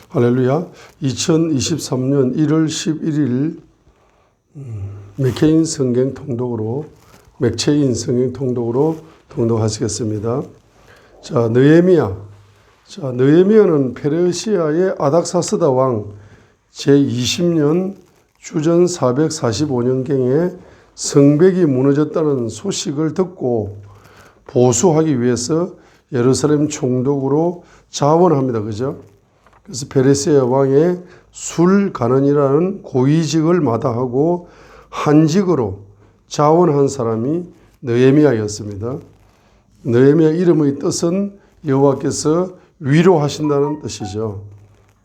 할렐루야. 2023년 1월 11일 맥체인 성경 통독으로 통독하시겠습니다. 자, 느헤미야는 페르시아의 아닥사스다 왕 제20년 주전 445년경에 성벽이 무너졌다는 소식을 듣고 보수하기 위해서 예루살렘 총독으로 자원합니다. 그죠? 그래서 페르시아 왕의 술가는이라는 고위직을 마다하고 한직으로 자원한 사람이 느헤미야였습니다. 느헤미야 이름의 뜻은 여호와께서 위로하신다는 뜻이죠.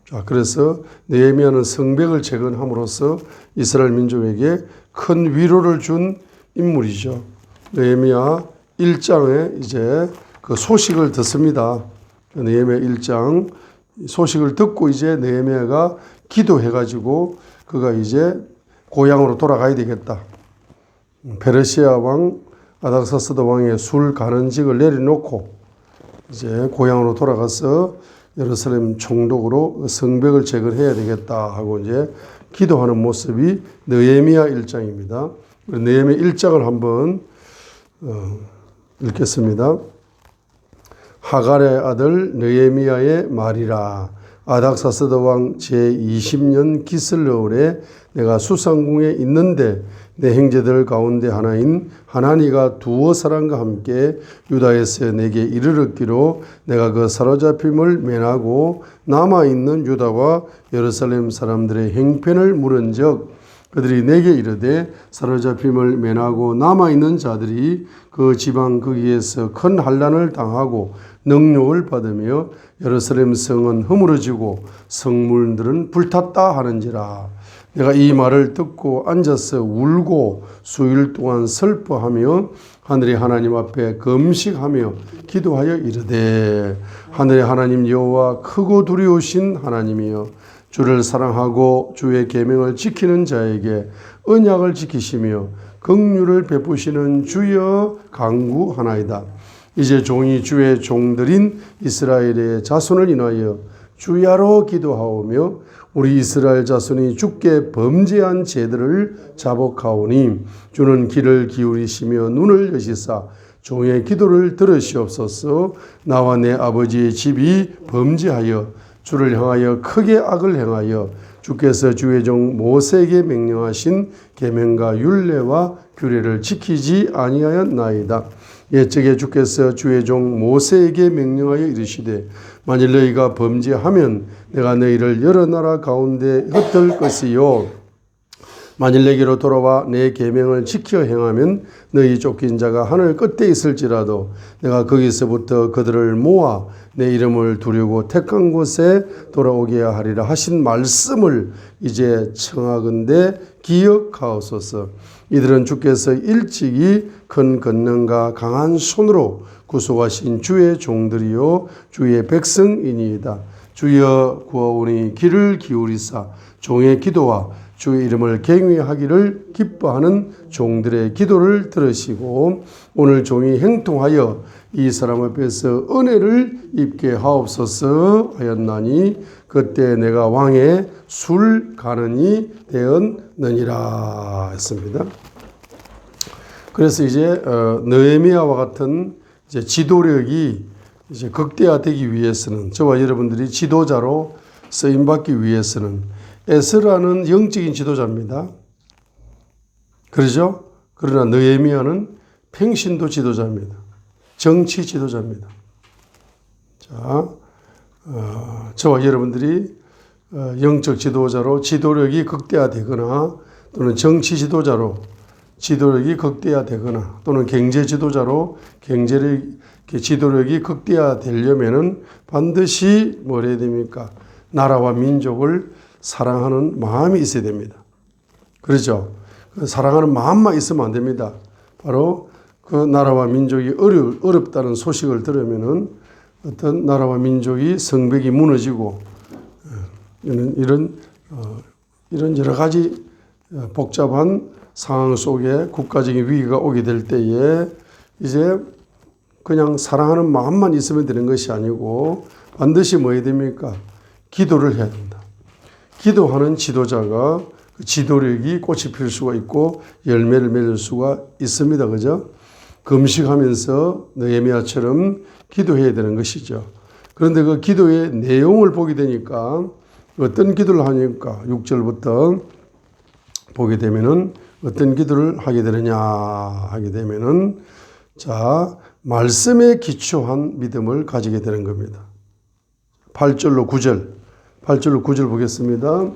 자, 그래서 느헤미야는 성벽을 재건함으로써 이스라엘 민족에게 큰 위로를 준 인물이죠. 느헤미야 1장에 이제 그 소식을 듣습니다. 느헤미야 1장 소식을 듣고 이제 느헤미야가 기도해가지고 그가 이제 고향으로 돌아가야 되겠다. 페르시아 왕 아닥사스다 왕의 술 가는직을 내려놓고 이제 고향으로 돌아가서 예루살렘 총독으로 성벽을 재건해야 되겠다 하고 이제 기도하는 모습이 느헤미야 1장입니다. 느헤미야 1장을 한번 읽겠습니다. 하갈의 아들 느헤미야의 말이라. 아닥사스다 왕 제20년 기슬러울에 내가 수상궁에 있는데 내 형제들 가운데 하나인 하나니가 두어 사람과 함께 유다에서 내게 이르렀기로 내가 그 사로잡힘을 면하고 남아있는 유다와 예루살렘 사람들의 형편을 물은즉 그들이 내게 이르되 사로잡힘을 면하고 남아있는 자들이 그 지방 거기에서 큰 환난을 당하고 능욕을 받으며 예루살렘 성은 허물어지고 성문들은 불탔다 하는지라. 내가 이 말을 듣고 앉아서 울고 수일 동안 슬퍼하며 하늘의 하나님 앞에 금식하며 기도하여 이르되 하늘의 하나님 여호와 크고 두려우신 하나님이여 주를 사랑하고 주의 계명을 지키는 자에게 언약을 지키시며 긍휼을 베푸시는 주여 간구하나이다. 이제 종이 주의 종들인 이스라엘의 자손을 인하여 주야로 기도하오며 우리 이스라엘 자손이 주께 범죄한 죄들을 자복하오니 주는 귀를 기울이시며 눈을 여시사 종의 기도를 들으시옵소서. 나와 내 아버지의 집이 범죄하여 주를 향하여 크게 악을 행하여 주께서 주의 종 모세에게 명령하신 계명과 율례와 규례를 지키지 아니하였나이다. 옛적에 주께서 주의 종 모세에게 명령하여 이르시되 만일 너희가 범죄하면 내가 너희를 여러 나라 가운데 흩을 것이요 만일 내게로 돌아와 내 계명을 지켜 행하면 너희 쫓긴 자가 하늘 끝에 있을지라도 내가 거기서부터 그들을 모아 내 이름을 두려고 택한 곳에 돌아오게 하리라 하신 말씀을 이제 청하건대 기억하옵소서. 이들은 주께서 일찍이 큰 권능과 강한 손으로 구속하신 주의 종들이요 주의 백성이니이다. 주여 구하오니 귀를 기울이사 종의 기도와 주의 이름을 경외하기를 기뻐하는 종들의 기도를 들으시고 오늘 종이 행통하여 이 사람 앞에서 은혜를 입게 하옵소서 하였나니 그때 내가 왕의 술 가는이 되었느니라 했습니다. 그래서 이제 느헤미야와 같은 이제 지도력이 이제 극대화되기 위해서는 저와 여러분들이 지도자로 쓰임 받기 위해서는 에스라는 영적인 지도자입니다. 그러죠? 그러나 느헤미야는 평신도 지도자입니다. 정치 지도자입니다. 자, 저와 여러분들이 영적 지도자로 지도력이 극대화되거나 또는 정치 지도자로 지도력이 극대화되거나 또는 경제 지도자로 지도력이 극대화되려면은 반드시 뭘 해야 됩니까? 나라와 민족을 사랑하는 마음이 있어야 됩니다. 그렇죠? 사랑하는 마음만 있으면 안 됩니다. 바로 그 나라와 민족이 어렵다는 소식을 들으면은 어떤 나라와 민족이 성벽이 무너지고 이런 여러 가지 복잡한 상황 속에 국가적인 위기가 오게 될 때에 이제 그냥 사랑하는 마음만 있으면 되는 것이 아니고 반드시 뭐 해야 됩니까? 기도를 해야 된다. 기도하는 지도자가 그 지도력이 꽃이 필 수가 있고 열매를 맺을 수가 있습니다. 그죠? 금식하면서 느헤미야처럼 기도해야 되는 것이죠. 그런데 그 기도의 내용을 보게 되니까 어떤 기도를 하니까 6절부터 보게 되면은 어떤 기도를 하게 되느냐 하게 되면은 자, 말씀에 기초한 믿음을 가지게 되는 겁니다. 8절로 9절 보겠습니다.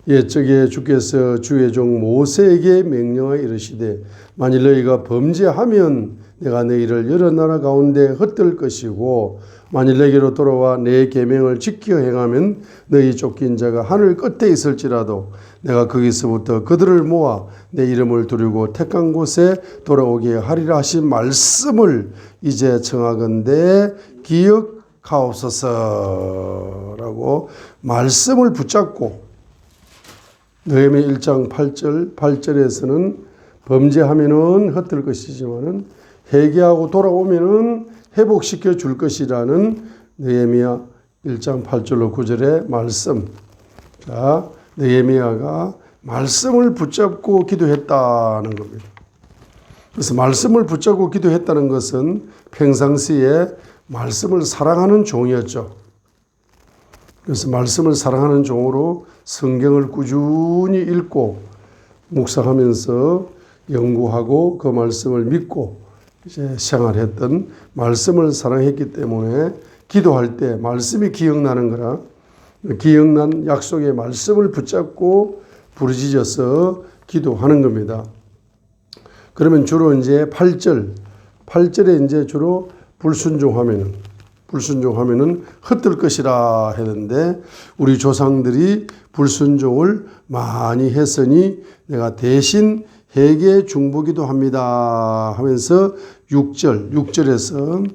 옛적에 주께서 주의 종 모세에게 명령하여 이르시되 만일 너희가 범죄하면 내가 너희를 여러 나라 가운데 흩을 것이고 만일 내게로 돌아와 내 계명을 지켜 행하면 너희 쫓긴 자가 하늘 끝에 있을지라도 내가 거기서부터 그들을 모아 내 이름을 두르고 택한 곳에 돌아오게 하리라 하신 말씀을 이제 청하건대 기억하옵소서라고 말씀을 붙잡고 느헤미야 1장 8절에서는 범죄하면은 흩을 것이지만은 회개하고 돌아오면은 회복시켜 줄 것이라는 느헤미야 1장 8절로 9절의 말씀. 자, 느헤미야가 말씀을 붙잡고 기도했다는 겁니다. 그래서 말씀을 붙잡고 기도했다는 것은 평상시에 말씀을 사랑하는 종이었죠. 그래서 말씀을 사랑하는 종으로 성경을 꾸준히 읽고 묵상하면서 연구하고 그 말씀을 믿고 이제 생활했던 말씀을 사랑했기 때문에 기도할 때 말씀이 기억나는 거라 기억난 약속의 말씀을 붙잡고 부르짖어서 기도하는 겁니다. 그러면 주로 이제 8절에 이제 주로 불순종하면은 흩을 것이라 했는데 우리 조상들이 불순종을 많이 했으니 내가 대신 회개 중보기도 합니다 하면서 6절에서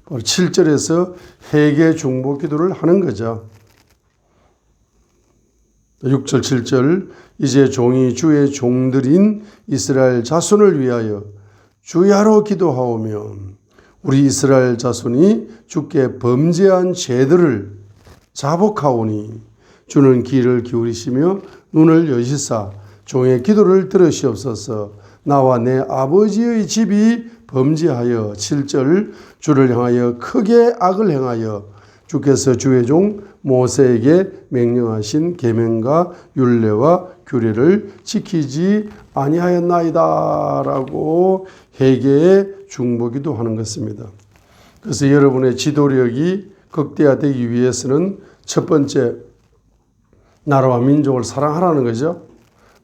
7절에서 회개 중보기도를 하는 거죠. 6절 7절 이제 종이 주의 종들인 이스라엘 자손을 위하여 주야로 기도하오며 우리 이스라엘 자손이 주께 범죄한 죄들을 자복하오니 주는 귀를 기울이시며 눈을 여시사 종의 기도를 들으시옵소서. 나와 내 아버지의 집이 범죄하여 7절 주를 향하여 크게 악을 행하여 주께서 주의 종 모세에게 명령하신 계명과 율례와 규례를 지키지 아니하였나이다 라고 회개의 중보기도 하는 것입니다. 그래서 여러분의 지도력이 극대화되기 위해서는 첫 번째 나라와 민족을 사랑하라는 거죠.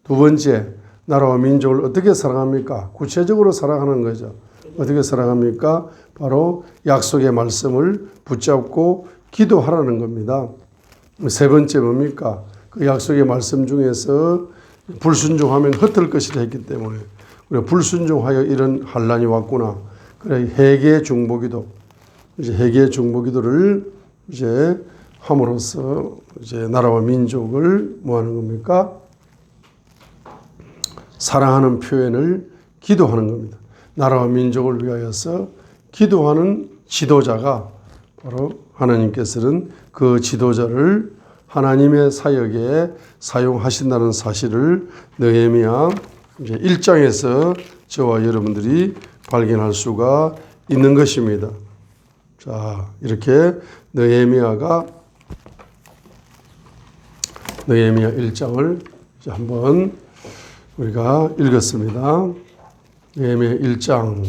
두 번째 나라와 민족을 어떻게 사랑합니까? 구체적으로 사랑하는 거죠. 어떻게 사랑합니까? 바로 약속의 말씀을 붙잡고 기도하라는 겁니다. 세 번째 뭡니까? 그 약속의 말씀 중에서 불순종하면 흩을 것이라 했기 때문에 우리가 불순종하여 이런 환란이 왔구나. 그래 회개 중보기도 이제 회개 중보기도를 이제 함으로써 이제 나라와 민족을 뭐 하는 겁니까? 사랑하는 표현을 기도하는 겁니다. 나라와 민족을 위하여서 기도하는 지도자가 바로 하나님께서는 그 지도자를 하나님의 사역에 사용하신다는 사실을 느헤미야 이제 1장에서 저와 여러분들이 발견할 수가 있는 것입니다. 자, 이렇게 느헤미야 1장을 한번 우리가 읽었습니다. 느헤미야 1장